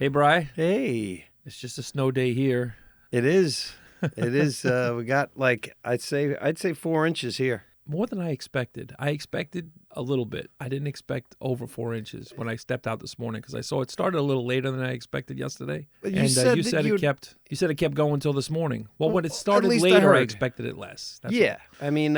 Hey, Bri. Hey, It's just a snow day here. it is. It is. We got like I'd say 4 inches here. More than I expected. I expected a little bit. I didn't expect over 4 inches when I stepped out this morning because I saw it started a little later than I expected yesterday. But you And said you that said you'd- it kept going until this morning. Well, Well, when it at started least I later, I heard. expected it less. That's Yeah, I mean,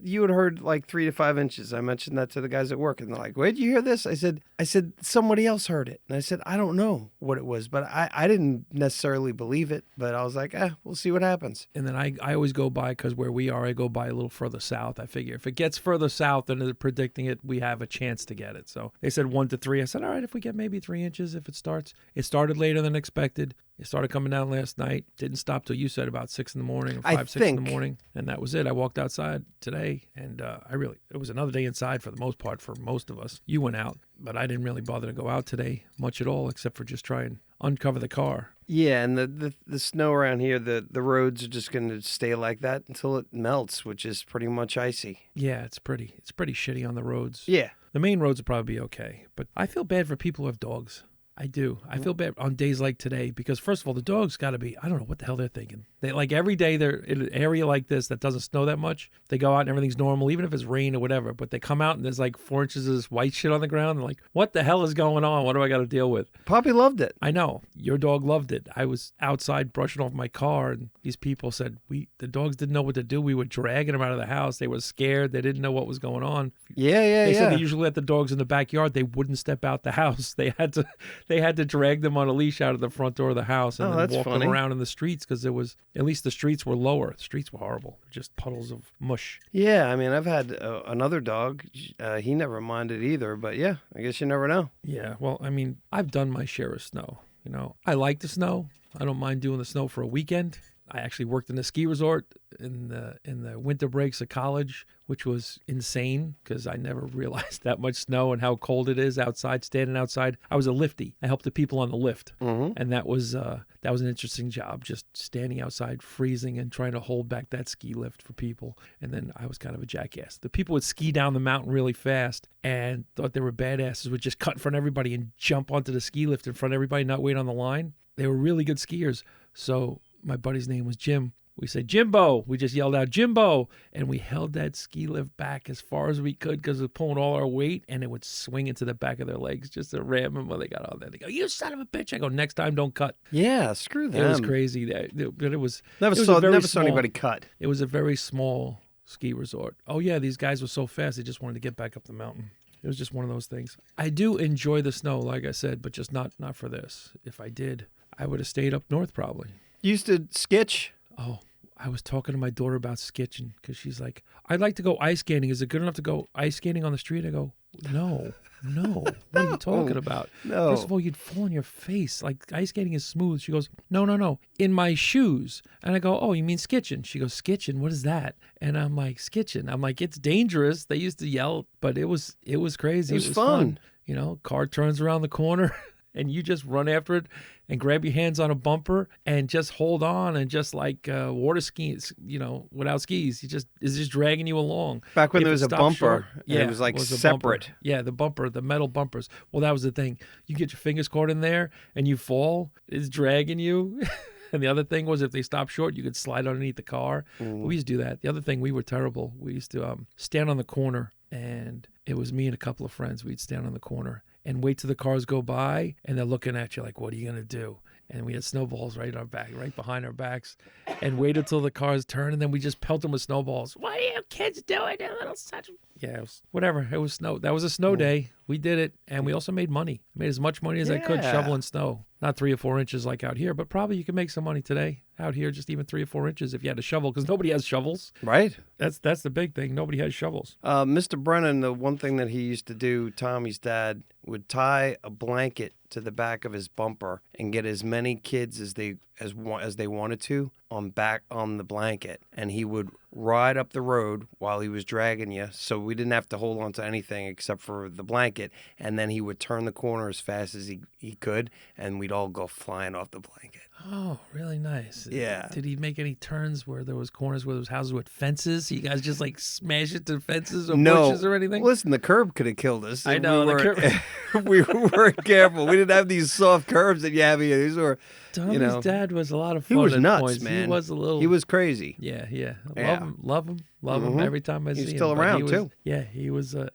you had heard like 3 to 5 inches. I mentioned that to the guys at work, and they're like, "Where'd you hear this?" I said somebody else heard it, and I said I don't know what it was, but I didn't necessarily believe it, but I was like, we'll see what happens. And then I always go by, because where we are, I go by a little further south. I figure if it gets further south and they're predicting it, we have a chance to get it. So they said 1 to 3. I said, all right, if we get maybe 3 inches, if it starts. It started later than expected. It started coming down last night. Didn't stop till you said about 6 in the morning or 6 in the morning. And that was it. I walked outside today, and it was another day inside for the most part for most of us. You went out, but I didn't really bother to go out today much at all, except for just try and uncover the car. Yeah, and the snow around here, the roads are just going to stay like that until it melts, which is pretty much icy. Yeah, it's pretty shitty on the roads. Yeah. The main roads will probably be okay, but I feel bad for people who have dogs. I do. I feel bad on days like today because, first of all, the dogs got to be, I don't know what the hell they're thinking. They like every day they're in an area like this that doesn't snow that much. They go out and everything's normal, even if it's rain or whatever. But they come out and there's like 4 inches of this white shit on the ground. They're like, what the hell is going on? What do I got to deal with? Poppy loved it. I know. Your dog loved it. I was outside brushing off my car, and these people said, the dogs didn't know what to do. We were dragging them out of the house. They were scared. They didn't know what was going on. Yeah. They said they usually let the dogs in the backyard. They wouldn't step out the house. They had to drag them on a leash out of the front door of the house and then walk them around in the streets because at least the streets were lower. The streets were horrible. Just puddles of mush. Yeah, I mean, I've had another dog. He never minded either, but yeah, I guess you never know. Yeah, well, I mean, I've done my share of snow. You know, I like the snow. I don't mind doing the snow for a weekend. I actually worked in a ski resort in the winter breaks of college, which was insane because I never realized that much snow and how cold it is outside, standing outside. I was a lifty. I helped the people on the lift, and that was an interesting job, just standing outside, freezing, and trying to hold back that ski lift for people. And then I was kind of a jackass. The people would ski down the mountain really fast and thought they were badasses, would just cut in front of everybody and jump onto the ski lift in front of everybody, not wait on the line. They were really good skiers. So my buddy's name was Jim. We said, Jimbo. We just yelled out, Jimbo. And we held that ski lift back as far as we could because it was pulling all our weight, and it would swing into the back of their legs just to ram them when they got on there. They go, you son of a bitch. I go, next time, don't cut. Yeah, screw them. It was crazy. But it was Never saw anybody cut. It was a very small ski resort. Oh, yeah, these guys were so fast. They just wanted to get back up the mountain. It was just one of those things. I do enjoy the snow, like I said, but just not for this. If I did, I would have stayed up north probably. You used to sketch? Oh, I was talking to my daughter about sketching because she's like, I'd like to go ice skating. Is it good enough to go ice skating on the street? I go, no. What are you talking about? No. First of all, you'd fall on your face. Like, ice skating is smooth. She goes, no. In my shoes. And I go, oh, you mean skitching? She goes, skitching? What is that? And I'm like, skitching. I'm like, it's dangerous. They used to yell, but it was crazy. It was fun. You know, car turns around the corner and you just run after it and grab your hands on a bumper and just hold on and just like water skis, you know, without skis. It's just dragging you along. Back when there was a bumper, yeah, it was like separate. Yeah, the metal bumpers. Well, that was the thing. You get your fingers caught in there and you fall. It's dragging you. And the other thing was if they stopped short, you could slide underneath the car. We used to do that. The other thing, we were terrible. We used to stand on the corner, and it was me and a couple of friends. We'd stand on the corner and wait till the cars go by, and they're looking at you like, what are you going to do? And we had snowballs right behind our backs, and wait until the cars turn, and then we just pelt them with snowballs. What are you kids doing, you little such? Yeah, it was whatever. It was snow. That was a snow day. We did it, and we also made money. I made as much money as I could shoveling snow. Not 3 or 4 inches like out here, but probably you can make some money today out here, just even 3 or 4 inches if you had a shovel, because nobody has shovels. Right. That's the big thing. Nobody has shovels. Mr. Brennan, the one thing that he used to do, Tommy's dad, would tie a blanket to the back of his bumper and get as many kids as they wanted to on the blanket, and he would ride up the road while he was dragging you, so we didn't have to hold on to anything except for the blanket, and then he would turn the corner as fast as he could, and we'd all go flying off the blanket. Oh, really nice. Yeah. Did he make any turns where there was corners where there was houses with fences? You guys just like smash it to fences or bushes or anything? Listen, the curb could have killed us. I know. We weren't careful. We didn't have these soft curbs that you have here. These were, Tommy's dad was a lot of fun. He was at nuts, points. man. He was a little. He was crazy. Yeah. Love him every time I see him. He's still But around too. Yeah, he was a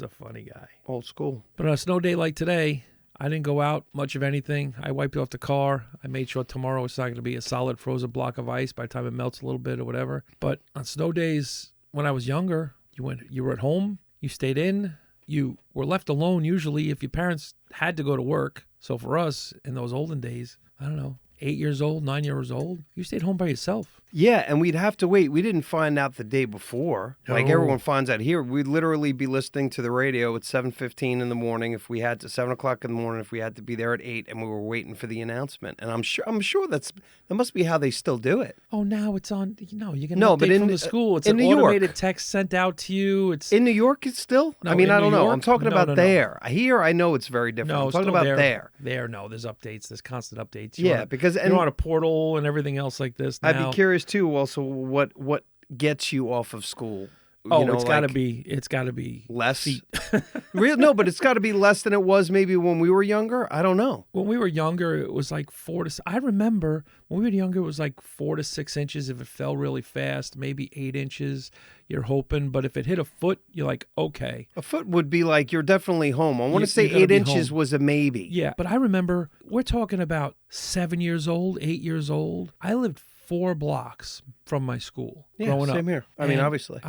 funny guy. Old school. But on a snow day like today, I didn't go out much of anything. I wiped off the car. I made sure tomorrow it's not going to be a solid frozen block of ice by the time it melts a little bit or whatever. But on snow days when I was younger, you were at home, you stayed in, you were left alone usually if your parents had to go to work. So for us in those olden days, I don't know, 8 years old, 9 years old, you stayed home by yourself. Yeah, and we'd have to wait. We didn't find out the day before. Like everyone finds out here. We'd literally be listening to the radio at 7:15 in the morning if we had to, 7 o'clock in the morning if we had to be there at 8, and we were waiting for the announcement. And I'm sure that must be how they still do it. Oh, now it's on. You can update from the school. It's in an New automated York. text sent out to you. It's in New York. It's still. No, I mean, in I don't New know. York? I'm talking about No. there. Here, I know it's very different. No, I'm talking still about there. No, there's updates. There's constant updates. Because you're on a portal and everything else like this. Now. I'd be curious too. Also, what gets you off of school? It's got to be less. No, but it's got to be less than it was maybe when we were younger. I don't know. When we were younger, it was like 4 to. I remember when we were younger, it was like 4 to 6 inches if it fell really fast. Maybe 8 inches. You're hoping, but if it hit a foot, you're like, okay. A foot would be like you're definitely home. I want to say 8 inches was a maybe. Yeah, but I remember we're talking about 7 years old, 8 years old. I lived 4 blocks from my school growing up. Same here. I mean, obviously.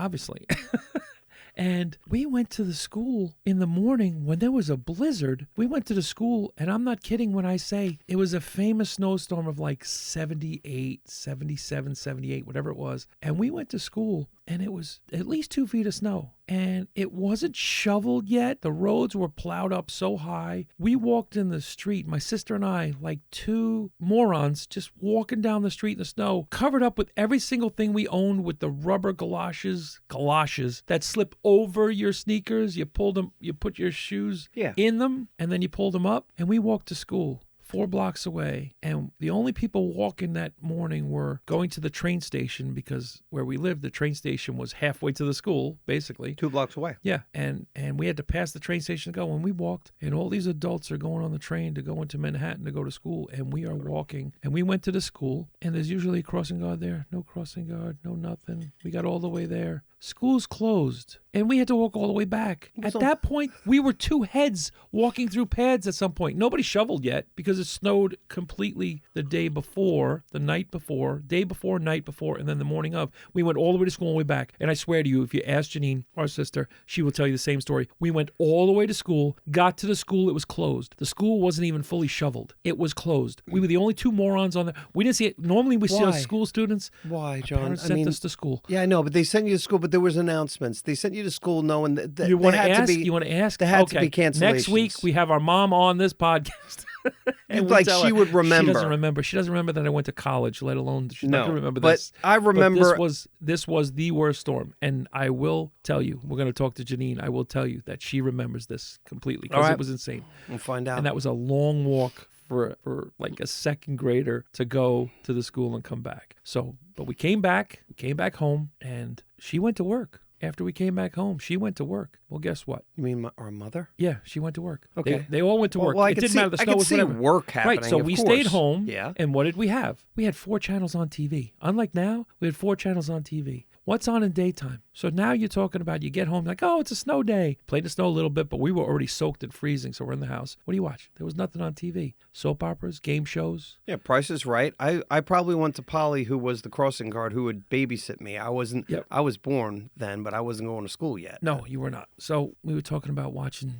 And we went to the school in the morning when there was a blizzard. We went to the school, and I'm not kidding when I say it was a famous snowstorm of like 78, 77, 78, whatever it was. And we went to school, and it was at least 2 feet of snow. And it wasn't shoveled yet. The roads were plowed up so high. We walked in the street, my sister and I, like 2 morons, just walking down the street in the snow, covered up with every single thing we owned with the rubber galoshes that slip over your sneakers. You pulled them, you put your shoes in them, and then you pulled them up. And we walked to school 4 blocks away. And the only people walking that morning were going to the train station because where we lived, the train station was halfway to the school, basically. 2 blocks away. Yeah. And we had to pass the train station to go. And we walked, and all these adults are going on the train to go into Manhattan to go to school. And we are walking. And we went to the school, and there's usually a crossing guard there. No crossing guard, no nothing. We got all the way there. School's closed, and we had to walk all the way back. At that point, we were 2 heads walking through pads at some point. Nobody shoveled yet because it snowed completely the day before, the night before, day before, night before, and then the morning of. We went all the way to school all the way back. And I swear to you, if you ask Janine, our sister, she will tell you the same story. We went all the way to school, got to the school, it was closed. The school wasn't even fully shoveled. It was closed. We were the only 2 morons on there. We didn't see it. Normally we see our school students. Why, Our John? parents sent us to school. Yeah, I know, but they sent you to school, but there was announcements. They sent you to school knowing that you want to ask? You want to ask? There had to be cancellations. Next week we have our mom on this podcast. And like she would remember. She doesn't remember. She doesn't remember that I went to college, let alone she's not going to remember but this. I remember. But this was the worst storm, and I will tell you. We're going to talk to Janine. I will tell you that she remembers this completely because it was insane. We'll find out. And that was a long walk for like a second grader to go to the school and come back. So, but we came back home, and she went to work. After we came back home, she went to work. Well, guess what? You mean our mother? Yeah, she went to work. Okay. They all went to work. Well, it didn't matter. The snow was whatever. Work happening. Right, so we stayed home. Yeah. And what did we have? We had 4 channels on TV. Unlike now, we had 4 channels on TV. What's on in daytime? So now you're talking about you get home like, oh, it's a snow day. Played the snow a little bit, but we were already soaked and freezing, so we're in the house. What do you watch? There was nothing on TV. Soap operas, game shows. Yeah, Price is Right. I probably went to Polly, who was the crossing guard, who would babysit me. I wasn't. Yep. I was born then, but I wasn't going to school yet. No, you were not. So we were talking about watching,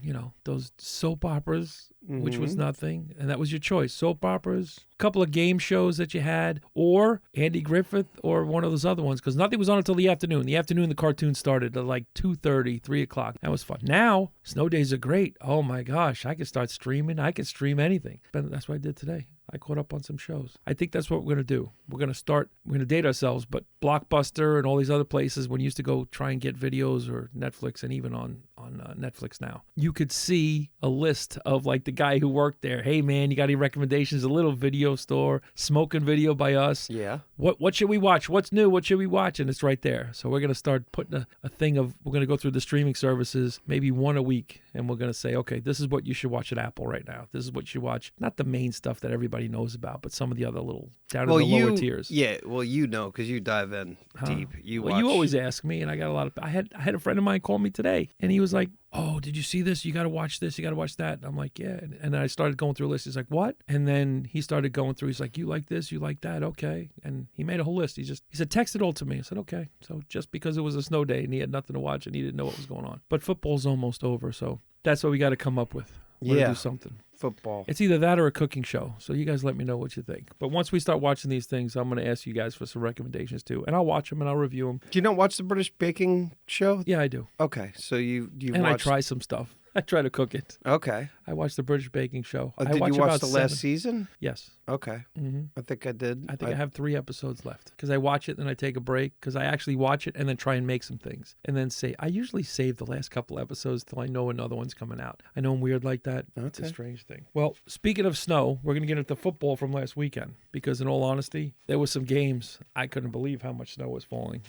those soap operas, which was nothing, and that was your choice. Soap operas, a couple of game shows that you had, or Andy Griffith, or one of those other ones, because nothing was on until the afternoon. The afternoon, the cartoon started at like 2:30, 3 o'clock. That was fun. Now, snow days are great. Oh my gosh, I could start streaming. I could stream anything. But that's what I did today. I caught up on some shows. I think that's what we're going to do. We're going to date ourselves, but Blockbuster and all these other places, when you used to go try and get videos or Netflix and even on Netflix now. You could see a list of like the guy who worked there. Hey man, you got any recommendations? A little video store, smoking video by us. Yeah. What should we watch? What's new? What should we watch? And it's right there. So we're gonna start putting a thing of, we're gonna go through the streaming services, maybe one a week, and we're gonna say, okay, this is what you should watch at Apple right now. This is what you should watch. Not the main stuff that everybody knows about, but some of the other little down in the lower tiers. Yeah, well, you know, because you dive in deep. You always ask me, and I got a lot of. I had a friend of mine call me today, and he was like, "Oh, did you see this? You got to watch this. You got to watch that." And I'm like, "Yeah." And then I started going through a list. He's like, "What?" And then he started going through. He's like, "You like this? You like that? Okay." And he made a whole list. He said, "Text it all to me." I said, "Okay." So just because it was a snow day and he had nothing to watch and he didn't know what was going on, but football's almost over, so that's what we got to come up with. We're gonna do something. Football. It's either that or a cooking show. So you guys let me know what you think. But once we start watching these things, I'm going to ask you guys for some recommendations too. And I'll watch them and I'll review them. Do you not watch the British baking show? Yeah, I do. Okay. So you and I try some stuff. I try to cook it. Okay. I watched the British baking show. Did you watch the last season? Yes. Okay. Mm-hmm. I think I did. I think I have 3 episodes left because I watch it, then I take a break because I actually watch it and then try and make some things. And then I usually save the last couple episodes till I know another one's coming out. I know I'm weird like that. Okay. It's a strange thing. Well, speaking of snow, we're going to get into football from last weekend because in all honesty, there were some games. I couldn't believe how much snow was falling.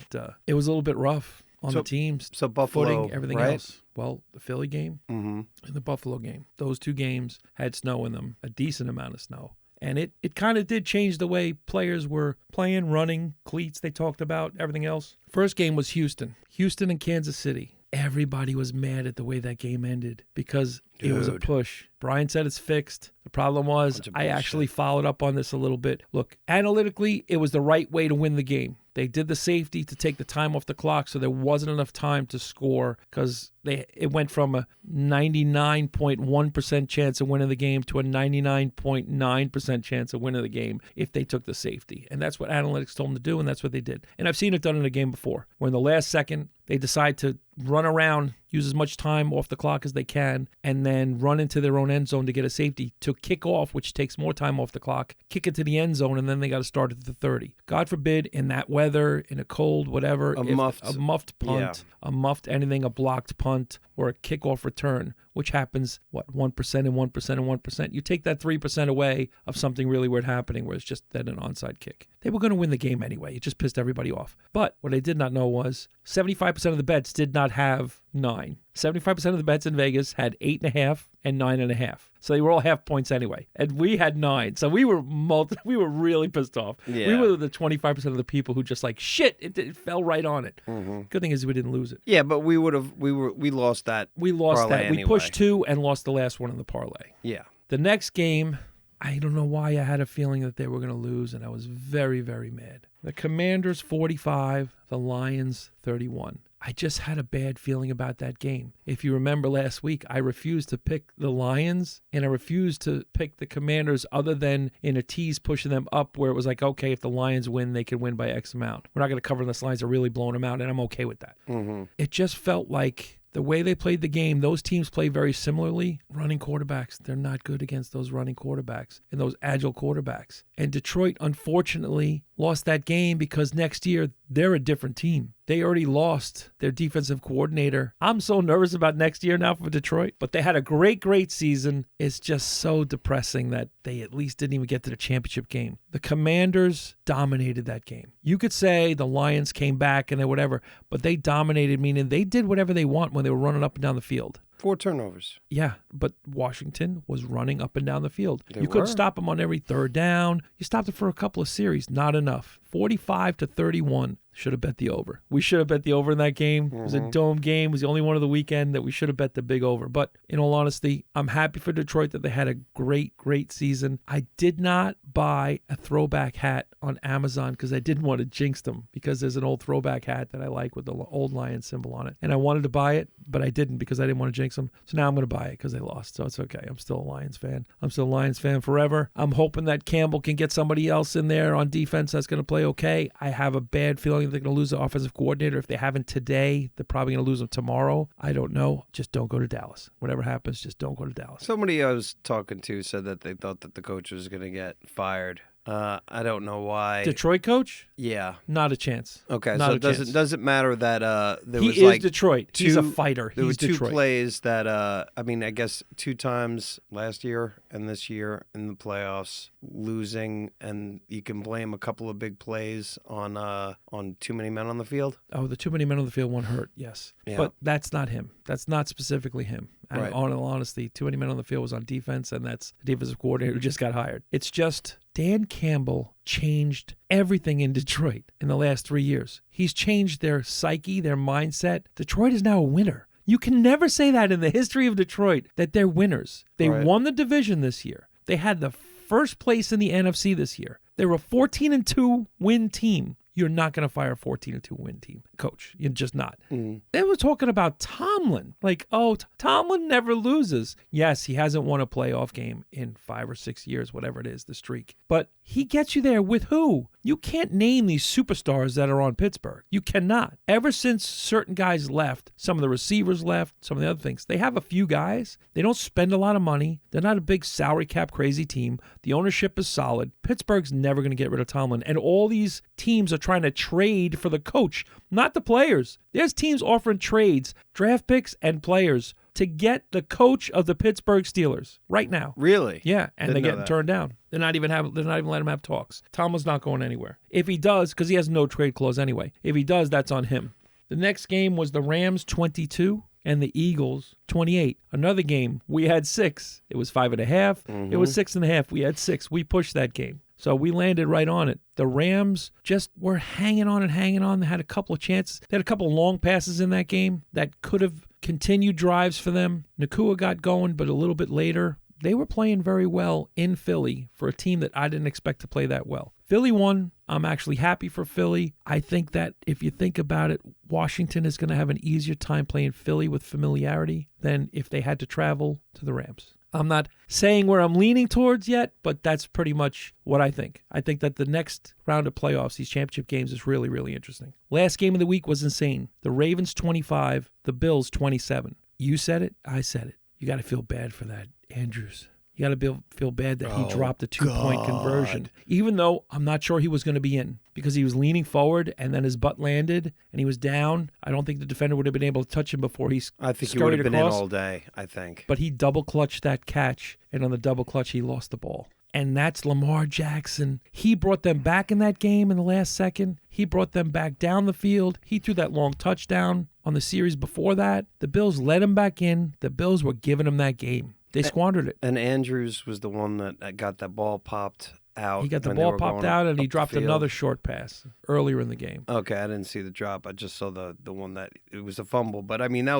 It was a little bit rough on the teams. So Buffalo, footing, everything right? else. Well, the Philly game Mm-hmm. and the Buffalo game, those 2 games had snow in them, a decent amount of snow. And it kind of did change the way players were playing, running, cleats they talked about, everything else. First game was Houston and Kansas City. Everybody was mad at the way that game ended because it was a push. Brian said it's fixed. The problem was I actually followed up on this a little bit. Look, analytically, it was the right way to win the game. They did the safety to take the time off the clock so there wasn't enough time to score because it went from a 99.1% chance of winning the game to a 99.9% chance of winning the game if they took the safety. And that's what analytics told them to do, and that's what they did. And I've seen it done in a game before, where in the last second, they decide to run around, use as much time off the clock as they can, and then run into their own end zone to get a safety to kick off, which takes more time off the clock, kick it to the end zone, and then they got to start at the 30. God forbid, in that weather, in a cold, whatever, a muffed punt, a muffed anything, a blocked punt, or a kickoff return, which happens, 1% and 1% and 1%. You take that 3% away of something really weird happening where it's just then an onside kick. They were going to win the game anyway. It just pissed everybody off. But what I did not know was 75% of the bets did not have 9. 75% of the bets in Vegas had 8.5 and 9.5. So they were all half points anyway. And we had 9. So we were really pissed off. Yeah. We were the 25% of the people who just like, shit, it fell right on it. Mm-hmm. Good thing is we didn't lose it. Yeah, but we lost that. We lost that. Anyway. We pushed 2 and lost the last one in the parlay. Yeah. The next game, I don't know why I had a feeling that they were going to lose, and I was very, very mad. The Commanders 45, the Lions 31. I just had a bad feeling about that game. If you remember last week, I refused to pick the Lions, and I refused to pick the Commanders other than in a tease pushing them up where it was like, okay, if the Lions win, they can win by X amount. We're not going to cover this. Lions are really blowing them out, and I'm okay with that. Mm-hmm. It just felt like the way they played the game, those teams play very similarly. Running quarterbacks, they're not good against those running quarterbacks and those agile quarterbacks. And Detroit, unfortunately, lost that game because next year they're a different team. They already lost their defensive coordinator. I'm so nervous about next year now for Detroit, but they had a great season. It's just so depressing that they at least didn't even get to the championship game. The Commanders dominated that game. You could say the Lions came back and they whatever, but they dominated, meaning they did whatever they want when they were running up and down the field. 4 turnovers. Yeah, but Washington was running up and down the field. You couldn't stop them on every third down. You stopped it for a couple of series. Not enough. 45-31. Should have bet the over. We should have bet the over in that game. Mm-hmm. It was a dome game. It was the only one of the weekend that we should have bet the big over. But in all honesty, I'm happy for Detroit that they had a great season. I did not buy a throwback hat on Amazon because I didn't want to jinx them, because there's an old throwback hat that I like with the old lion symbol on it. And I wanted to buy it, but I didn't because I didn't want to jinx them. So now I'm going to buy it because they lost. So it's okay. I'm still a Lions fan. I'm still a Lions fan forever. I'm hoping that Campbell can get somebody else in there on defense that's going to play okay. I have a bad feeling they're going to lose the offensive coordinator. If they haven't today, they're probably going to lose him tomorrow. I don't know. Just don't go to Dallas. Whatever happens, just don't go to Dallas. Somebody I was talking to said that they thought that the coach was going to get fired I don't know why. Detroit coach? Yeah. Not a chance. Okay, Not so a it doesn't matter that there was he is like Detroit. He's a two- fighter. There He's were two Detroit. plays that I mean, I guess 2 times last year and this year in the playoffs losing, and you can blame a couple of big plays on too many men on the field. Oh, the too many men on the field, one hurt, yes. Yeah. But that's not him. That's not specifically him. And Right. in all honesty, too many men on the field was on defense, and that's the defensive coordinator who just got hired. It's just Dan Campbell changed everything in Detroit in the last 3 years. He's changed their psyche, their mindset. Detroit is now a winner. You can never say that in the history of Detroit, that they're winners. They Right. won the division this year. They had the first place in the NFC this year. They were a 14-2 win team. You're not going to fire a 14-2 win team coach. You're just not. They were talking about Tomlin. Like, oh, Tomlin never loses. Yes, he hasn't won a playoff game in 5 or 6 years, whatever it is, the streak. But he gets you there with who? You can't name these superstars that are on Pittsburgh. You cannot. Ever since certain guys left, some of the receivers left, some of the other things, they have a few guys. They don't spend a lot of money. They're not a big salary cap crazy team. The ownership is solid. Pittsburgh's never going to get rid of Tomlin. And all these teams are trying to trade for the coach, not the players. There's teams offering trades, draft picks, and players to get the coach of the Pittsburgh Steelers right now. Really? Yeah, and Didn't they're know getting that. turned down. They're not even letting him have talks. Tomlin's not going anywhere. If he does, because he has no trade clause anyway. If he does, that's on him. The next game was the Rams 22 and the Eagles 28. Another game, we had 6. It was 5.5. It was 6.5. We had 6. We pushed that game. So we landed right on it. The Rams just were hanging on and hanging on. They had a couple of chances. They had a couple of long passes in that game that could have continued drives for them. Nakua got going, but a little bit later. They were playing very well in Philly for a team that I didn't expect to play that well. Philly won. I'm actually happy for Philly. I think that if you think about it, Washington is going to have an easier time playing Philly with familiarity than if they had to travel to the Rams. I'm not saying where I'm leaning towards yet, but that's pretty much what I think. I think that the next round of playoffs, these championship games, is really, really interesting. Last game of the week was insane. The Ravens 25, the Bills 27. You said it, I said it. You got to feel bad for that, Andrews. You got to feel bad that he dropped a 2-point conversion, even though I'm not sure he was going to be in because he was leaning forward and then his butt landed and he was down. I don't think the defender would have been able to touch him before he I think he would have been across. in all day, I think. But he double clutched that catch, and on the double clutch, he lost the ball. And that's Lamar Jackson. He brought them back in that game in the last second. He brought them back down the field. He threw that long touchdown on the series before that. The Bills let him back in. The Bills were giving him that game. They squandered it. And Andrews was the one that got that ball popped out. He got the when they ball were popped going out, and up he the dropped field. another short pass earlier in the game. Okay, I didn't see the drop. I just saw the one that it was a fumble. But I mean, that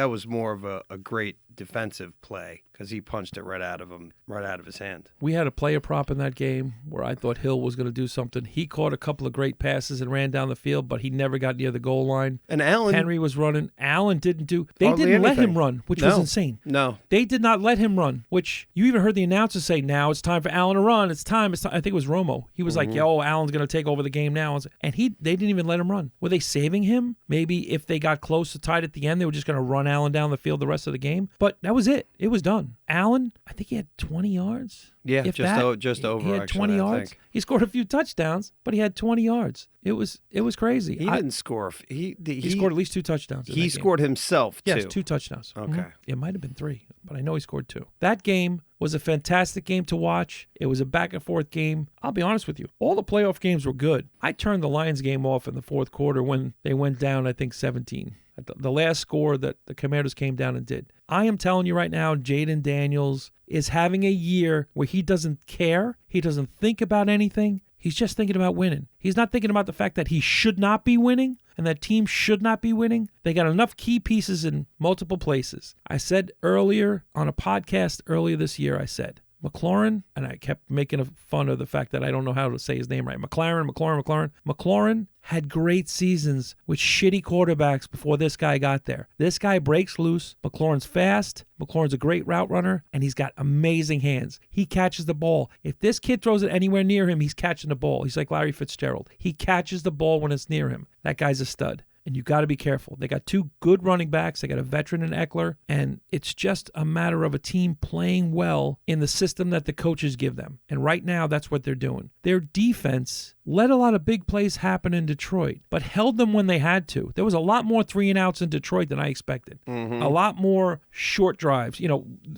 was more of a great defensive play because he punched it right out of his hand. We had a player prop in that game where I thought Hill was going to do something. He caught a couple of great passes and ran down the field, but he never got near the goal line. And Allen Henry was running. Allen didn't do. They hardly didn't let anything. him run, which No. was insane. No. They did not let him run, which you even heard the announcer say, now it's time for Allen to run. It's time. I think it was Romo. He was like, yo, Allen's going to take over the game now. And they didn't even let him run. Were they saving him? Maybe if they got close to tied at the end, they were just going to run Allen down the field the rest of the game. But that was it. It was done. Allen, I think he had 20 yards. Yeah, If just over. He had actually, 20 I yards. think. He scored a few touchdowns, but he had 20 yards. It was crazy. He didn't score. He scored at least 2 touchdowns. He scored himself too. Yes, 2 touchdowns. Okay. Mhm. It might have been 3, but I know he scored 2. That game was a fantastic game to watch. It was a back-and-forth game. I'll be honest with you. All the playoff games were good. I turned the Lions game off in the fourth quarter when they went down, I think, 17. The last score that the Commanders came down and did. I am telling you right now, Jaden Daniels is having a year where he doesn't care. He doesn't think about anything. He's just thinking about winning. He's not thinking about the fact that he should not be winning and that team should not be winning. They got enough key pieces in multiple places. I said earlier on a podcast earlier this year, I said, McLaurin, and I kept making fun of the fact that I don't know how to say his name right. McLaurin had great seasons with shitty quarterbacks before this guy got there. This guy breaks loose. McLaurin's fast. McLaurin's a great route runner, and he's got amazing hands. He catches the ball. If this kid throws it anywhere near him, he's catching the ball. He's like Larry Fitzgerald. He catches the ball when it's near him. That guy's a stud. and you got to be careful. They got two good running backs. They got a veteran in Eckler, and it's just a matter of a team playing well in the system that the coaches give them. And right now, that's what they're doing. Their defense let a lot of big plays happen in Detroit, but held them when they had to. There was a lot more 3-and-outs in Detroit than I expected. A lot more short drives.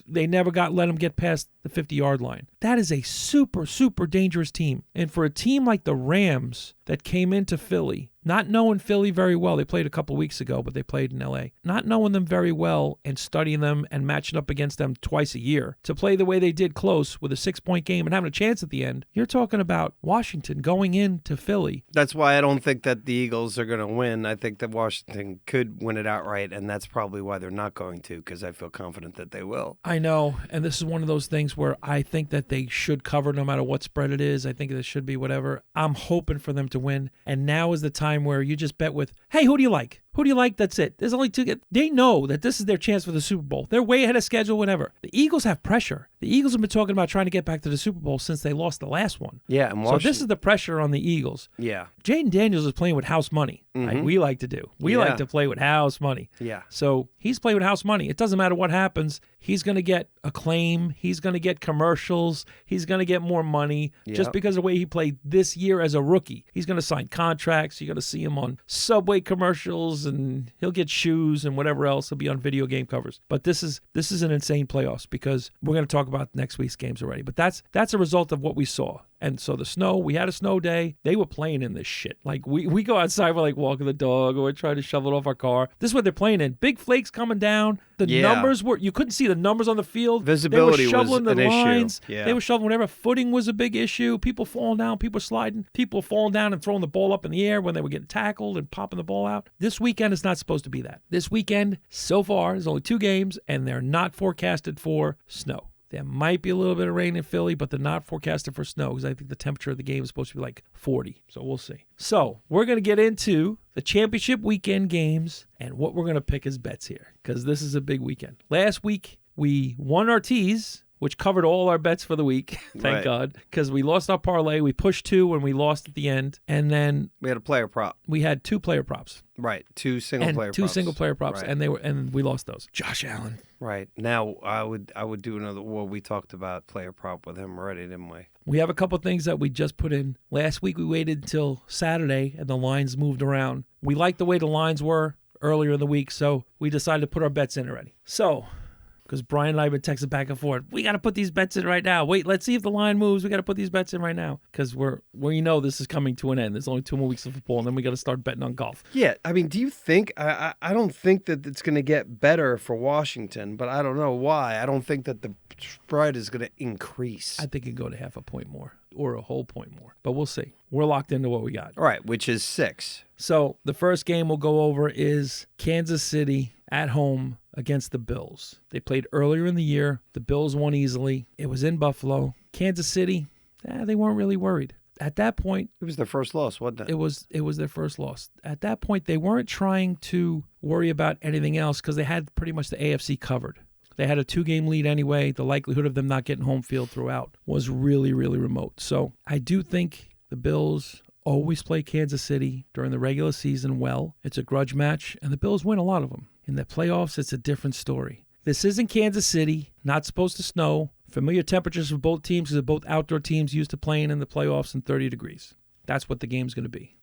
They never let them get past the 50-yard line. That is a super, super dangerous team. And for a team like the Rams that came into Philly, not knowing Philly very well, they played a couple weeks ago, but they played in L.A., not knowing them very well and studying them and matching up against them twice a year, to play the way they did close with a 6-point game and having a chance at the end, you're talking about Washington going into Philly. That's why I don't think that the Eagles are going to win. I think that Washington could win it outright, and that's probably why they're not going to, because I feel confident that they will. I know, and this is one of those things where I think that they should cover no matter what spread it is. I think it should be whatever. I'm hoping for them to win, and now is the time where you just bet with, hey, who do you like? Who do you like? That's it. There's only two. They know that this is their chance for the Super Bowl. They're way ahead of schedule, whatever. The Eagles have pressure. The Eagles have been talking about trying to get back to the Super Bowl since they lost the last one. Yeah, and so this is the pressure on the Eagles. Yeah. Jaden Daniels is playing with house money, like we like to do. We like to play with house money. Yeah. So he's playing with house money. It doesn't matter what happens. He's going to get acclaim. He's going to get commercials. He's going to get more money just because of the way he played this year as a rookie. He's going to sign contracts. You're going to see him on Subway commercials, and he'll get shoes and whatever else. He'll be on video game covers. But this is an insane playoffs, because we're going to talk about next week's games already. But that's a result of what we saw. And so the snow, we had a snow day. They were playing in this shit. Like, we go outside, we're like walking the dog, or we're trying to shovel it off our car. This is what they're playing in. Big flakes coming down. The numbers you couldn't see the numbers on the field. Visibility was shoveling was the an lines. issue. Yeah. They were shoveling whatever. Footing was a big issue. People falling down, people sliding, people falling down and throwing the ball up in the air when they were getting tackled and popping the ball out. This weekend is not supposed to be that. This weekend, so far, there's only 2 games, and they're not forecasted for snow. There might be a little bit of rain in Philly, but they're not forecasted for snow, because I think the temperature of the game is supposed to be like 40. So we'll see. So we're going to get into the championship weekend games and what we're going to pick as bets here, because this is a big weekend. Last week, we won our tees, which covered all our bets for the week, thank God, because we lost our parlay. We pushed 2 and we lost at the end. And then we had a player prop. We had 2 player props. Right, 2 single-player props. 2 single-player props, right. and we lost those. Josh Allen. Right. Now, I would do another, well, we talked about player prop with him already, didn't we? We have a couple things that we just put in. Last week, we waited until Saturday, and the lines moved around. We liked the way the lines were earlier in the week, so we decided to put our bets in already. So, because Brian and I have been texting back and forth, we got to put these bets in right now. Wait, let's see if the line moves. We got to put these bets in right now, because we know this is coming to an end. There's only 2 more weeks of football, and then we got to start betting on golf. Yeah, I mean, do you think, I don't think that it's going to get better for Washington, but I don't know why. I don't think that the spread is going to increase. I think it could go to half a point more or a whole point more, but we'll see. We're locked into what we got. All right, which is 6. So the first game we'll go over is Kansas City at home against the Bills. They played earlier in the year. The Bills won easily. It was in Buffalo. Kansas City, they weren't really worried. At that point, it was their first loss, wasn't it? It was their first loss. At that point, they weren't trying to worry about anything else, because they had pretty much the AFC covered. They had a 2-game lead anyway. The likelihood of them not getting home field throughout was really, really remote. So I do think the Bills always play Kansas City during the regular season well. It's a grudge match, and the Bills win a lot of them. In the playoffs, it's a different story. This isn't Kansas City, not supposed to snow. Familiar temperatures for both teams, because they're both outdoor teams used to playing in the playoffs in 30 degrees. That's what the game's going to be,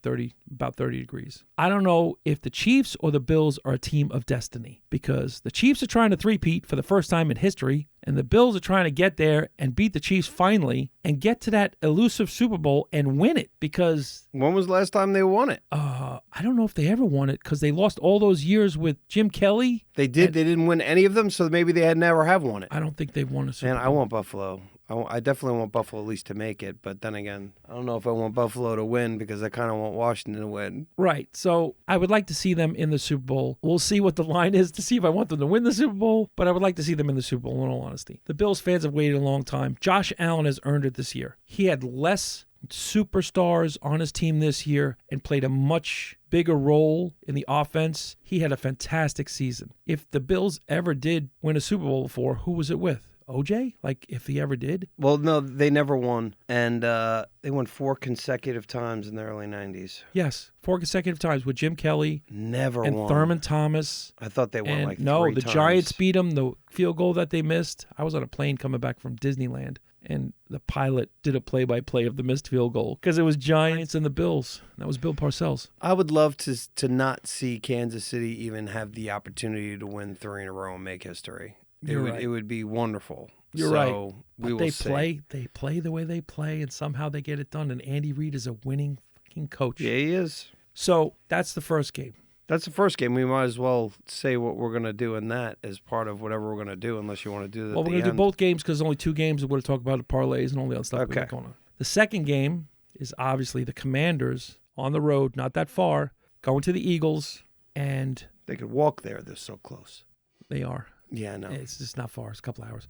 about 30 degrees. I don't know if the Chiefs or the Bills are a team of destiny, because the Chiefs are trying to three-peat for the first time in history, and the Bills are trying to get there and beat the Chiefs finally and get to that elusive Super Bowl and win it, because... When was the last time they won it? I don't know if they ever won it, because they lost all those years with Jim Kelly. They did. They didn't win any of them, so maybe they had never have won it. I don't think they've won a Super Bowl. Man, I want Buffalo. I definitely want Buffalo at least to make it, but then again, I don't know if I want Buffalo to win, because I kind of want Washington to win. Right, so I would like to see them in the Super Bowl. We'll see what the line is to see if I want them to win the Super Bowl, but I would like to see them in the Super Bowl, in all honesty. The Bills fans have waited a long time. Josh Allen has earned it this year. He had less superstars on his team this year and played a much bigger role in the offense. He had a fantastic season. If the Bills ever did win a Super Bowl before, who was it with? OJ? Like, if he ever did? Well, no, they never won. And they won 4 consecutive times in the early 90s. Yes, 4 consecutive times with Jim Kelly. Never and won. Thurman Thomas. I thought they won like 3 No, times. the Giants beat them. The field goal that they missed. I was on a plane coming back from Disneyland, and the pilot did a play-by-play of the missed field goal because it was Giants and the Bills. That was Bill Parcells. I would love to not see Kansas City even have the opportunity to win 3 in a row and make history. It would be wonderful. You're so right. We will they see. play the way they play, and somehow they get it done. And Andy Reid is a winning fucking coach. Yeah, he is. So that's the first game. That's the first game. We might as well say what we're going to do in that as part of whatever we're going to do, unless you want to do that. Well, we're going to do both games because only 2 games. We're going to talk about the parlays and all the other stuff we got going on. The second game is obviously the Commanders on the road, not that far, going to the Eagles, and they could walk there. They're so close. They are. Yeah, I know. It's just not far. It's a couple hours.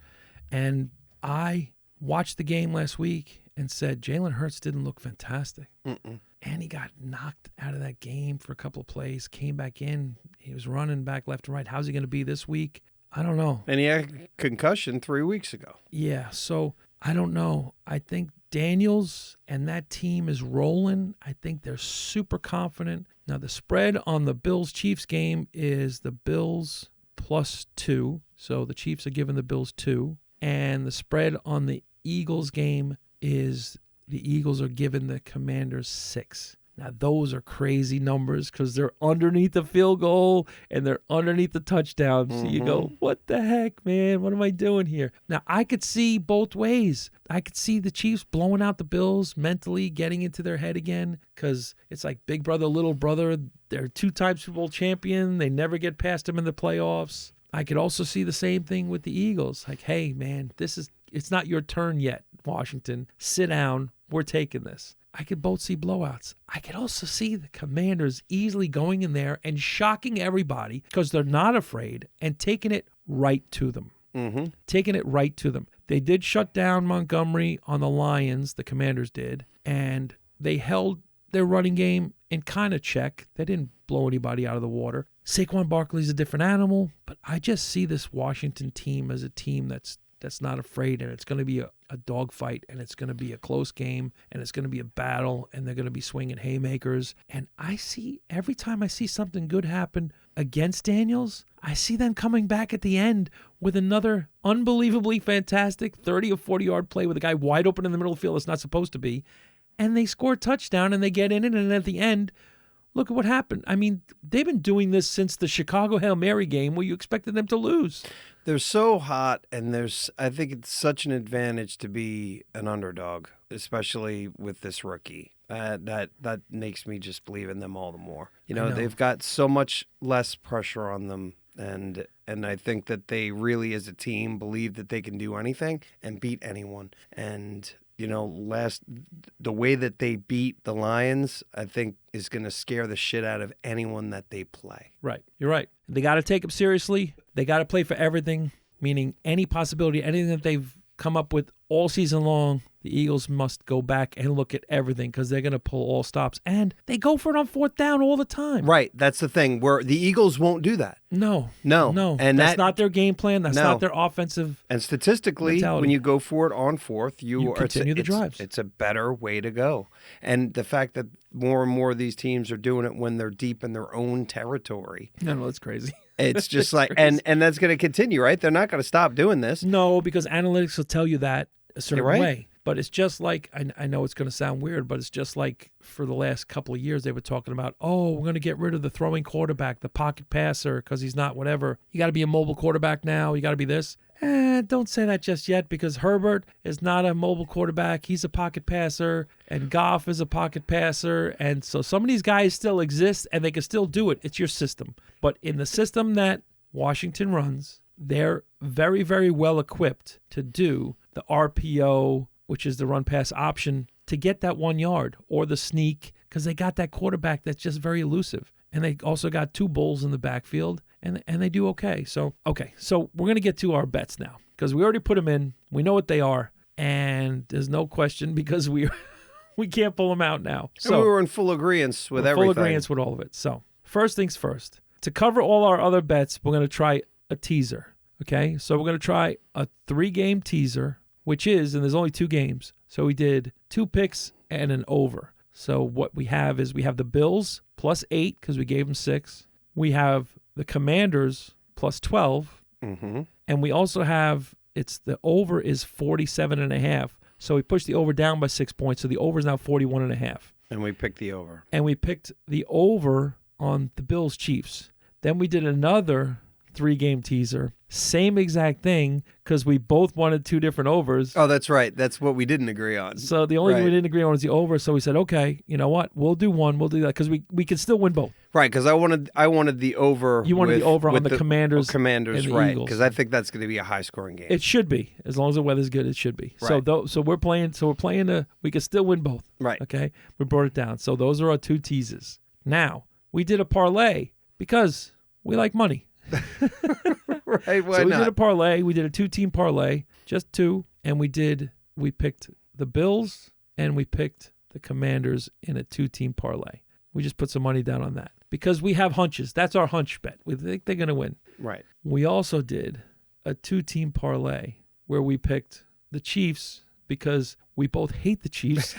And I watched the game last week and said Jalen Hurts didn't look fantastic. And he got knocked out of that game for a couple of plays, came back in. He was running back left and right. How's he going to be this week? I don't know. And he had a concussion 3 weeks ago. Yeah, so I don't know. I think Daniels and that team is rolling. I think they're super confident. Now, the spread on the Bills-Chiefs game is the Bills +2. So the Chiefs are giving the Bills 2. And the spread on the Eagles game is the Eagles are giving the Commanders 6. Now, those are crazy numbers because they're underneath the field goal and they're underneath the touchdown. So you go, what the heck, man? What am I doing here? Now, I could see both ways. I could see the Chiefs blowing out the Bills, mentally getting into their head again because it's like big brother, little brother. They're 2-time Super Bowl champion. They never get past them in the playoffs. I could also see the same thing with the Eagles. Like, hey, man, it's not your turn yet, Washington. Sit down. We're taking this. I could both see blowouts. I could also see the Commanders easily going in there and shocking everybody because they're not afraid and taking it right to them. Taking it right to them. They did shut down Montgomery on the Lions, the Commanders did, and they held their running game in kind of check. They didn't blow anybody out of the water. Saquon Barkley's a different animal, but I just see this Washington team as a team that's not afraid, and it's going to be a dogfight, and it's going to be a close game, and it's going to be a battle, and they're going to be swinging haymakers. And every time I see something good happen against Daniels, I see them coming back at the end with another unbelievably fantastic 30 or 40-yard play with a guy wide open in the middle of the field that's not supposed to be, and they score a touchdown, and they get in it, and at the end, look at what happened. I mean, they've been doing this since the Chicago Hail Mary game where you expected them to lose. They're so hot, and I think it's such an advantage to be an underdog, especially with this rookie. That makes me just believe in them all the more. You know, they've got so much less pressure on them, and I think that they really, as a team, believe that they can do anything and beat anyone. And you know, the way that they beat the Lions, I think, is going to scare the shit out of anyone that they play. Right. You're right. They got to take them seriously. They got to play for everything, meaning any possibility, anything that they've come up with all season long, the Eagles must go back and look at everything because they're going to pull all stops. And they go for it on 4th down all the time. Right. That's the thing, where the Eagles won't do that. No. And that's not their game plan. That's not their offensive And statistically, mentality. when you go for it on 4th, you continue the drives. It's a better way to go. And the fact that more and more of these teams are doing it when they're deep in their own territory. No, that's crazy. It's just like, and that's going to continue, right? They're not going to stop doing this. No, because analytics will tell you that a certain You're right. way. But it's just like, I know it's going to sound weird, but it's just like for the last couple of years, they were talking about, we're going to get rid of the throwing quarterback, the pocket passer, because he's not whatever. You got to be a mobile quarterback now. You got to be this. Don't say that just yet, because Herbert is not a mobile quarterback. He's a pocket passer, and Goff is a pocket passer. And so some of these guys still exist, and they can still do it. It's your system. But in the system that Washington runs, they're very, very well equipped to do the RPO, which is the run-pass option, to get that 1 yard, or the sneak, because they got that quarterback that's just very elusive. And they also got 2 bulls in the backfield, and they do okay. So we're going to get to our bets now, because we already put them in. We know what they are, and there's no question, because we can't pull them out now. So we were in full agreement with everything. Full agreement with all of it. So first things first. To cover all our other bets, we're going to try a teaser. Okay, so we're going to try a 3-game teaser, which is, and there's only 2 games. So we did 2 picks and an over. So what we have is we have the Bills plus 8 because we gave them 6. We have the Commanders plus 12. Mm-hmm. And we also have, the over is 47.5. So we pushed the over down by 6 points. So the over is now 41.5. And we picked the over. And we picked the over on the Bills Chiefs. Then we did another 3-game teaser. Same exact thing because we both wanted 2 different overs. Oh, that's right. That's what we didn't agree on. So the only thing we didn't agree on was the over. So we said, okay, you know what? We'll do one. We'll do that because we can still win both. Right, because I wanted the over. You wanted with, the over with on the Commanders. Commanders, and the right? Eagles. Because I think that's going to be a high-scoring game. It should be, as long as the weather's good. It should be. Right. So we're playing. So we're playing. We can still win both. Right. Okay. We brought it down. So those are our 2 teases. Now we did a parlay because we like money. Right. Why so we not? did a parlay. We did a 2-team parlay, just 2, and we picked the Bills and we picked the Commanders in a 2-team parlay. We just put some money down on that because we have hunches. That's our hunch bet. We think they're going to win. Right. We also did a 2-team parlay where we picked the Chiefs because we both hate the Chiefs,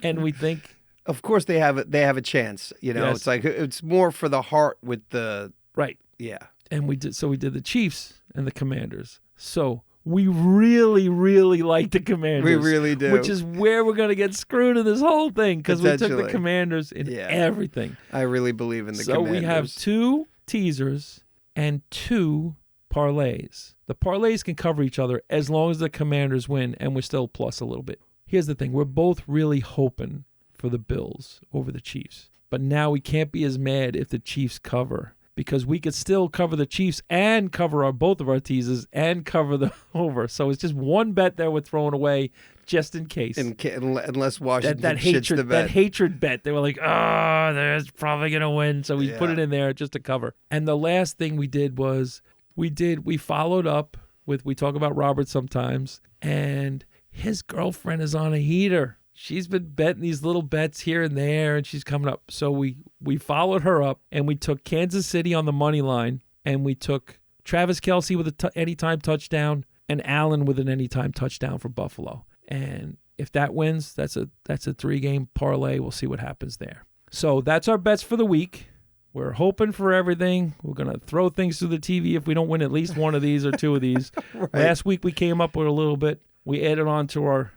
and we think, of course, they have a chance. You know, Yes. It's like it's more for the heart with the right. yeah. And we did the Chiefs and the Commanders. So we really, really like the Commanders. We really do. Which is where we're going to get screwed in this whole thing because we took the Potentially. Commanders in everything. I really believe in the So Commanders. we have 2 teasers and 2 parlays. The parlays can cover each other as long as the Commanders win, and we're still plus a little bit. Here's the thing. We're both really hoping for the Bills over the Chiefs. But now we can't be as mad if the Chiefs cover because we could still cover the Chiefs and cover both of our teases and cover the over. So it's just one bet that we're throwing away just in case. Unless Washington that shits the hatred, bed. that hatred bet. They were like, oh, they're probably going to win. So we put it in there just to cover. And the last thing we did was we followed up with, we talk about Robert sometimes, and his girlfriend is on a heater. She's been betting these little bets here and there, and she's coming up. So we followed her up, and we took Kansas City on the money line, and we took Travis Kelce with a anytime touchdown and Allen with an anytime touchdown for Buffalo. And if that wins, that's a 3-game parlay. We'll see what happens there. So that's our bets for the week. We're hoping for everything. We're going to throw things through the TV if we don't win at least one of these or 2 of these. Right. Last week we came up with a little bit. We added on to our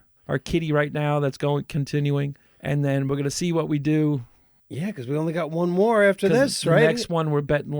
kitty right now that's continuing. And then we're going to see what we do. Yeah, because we only got one more after this, the right? next one we're betting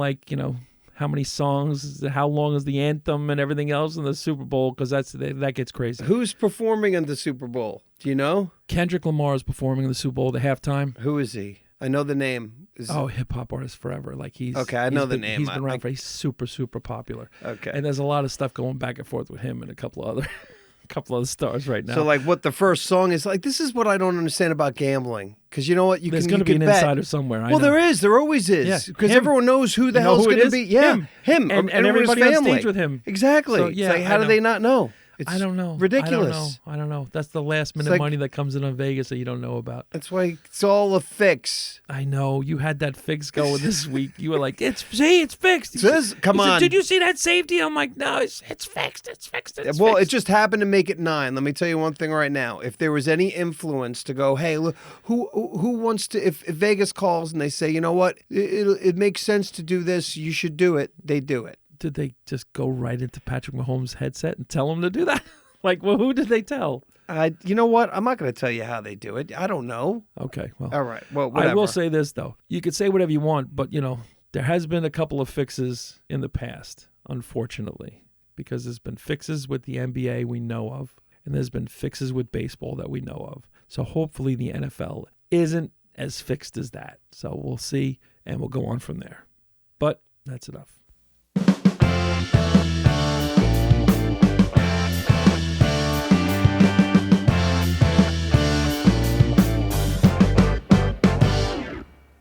how many songs, how long is the anthem and everything else in the Super Bowl because that gets crazy. Who's performing in the Super Bowl? Do you know? Kendrick Lamar is performing in the Super Bowl at halftime. Who is he? I know the name. Hip hop artist forever. Like he's okay. I know the name. He's been around for. He's super super popular. Okay. And there's a lot of stuff going back and forth with him and a couple of other stars right now. So like, what the first song is like? This is what I don't understand about gambling. Because you know what, there's going to be an bet. insider somewhere. Well, there is. There always is. Because everyone knows who the hell's going to be. Yeah, him. And everybody on stage with him. Exactly. So, it's like, how do they not know? It's I don't know. Ridiculous. I don't know. That's the last minute money that comes in on Vegas that you don't know about. That's why it's all a fix. I know. You had that fix going this week. You were like, it's fixed. Come on. Did you see that safety? I'm like, no, it's fixed. It's fixed. Well, it just happened to make it 9. Let me tell you one thing right now. If there was any influence to go, hey, look, who wants to, if Vegas calls and they say, you know what, it makes sense to do this, you should do it, they do it. Did they just go right into Patrick Mahomes' headset and tell him to do that? Like, well, who did they tell? You know what? I'm not going to tell you how they do it. I don't know. Okay, well. All right. Well, whatever. I will say this, though. You could say whatever you want, but, there has been a couple of fixes in the past, unfortunately, because there's been fixes with the NBA we know of, and there's been fixes with baseball that we know of. So hopefully the NFL isn't as fixed as that. So we'll see, and we'll go on from there. But that's enough.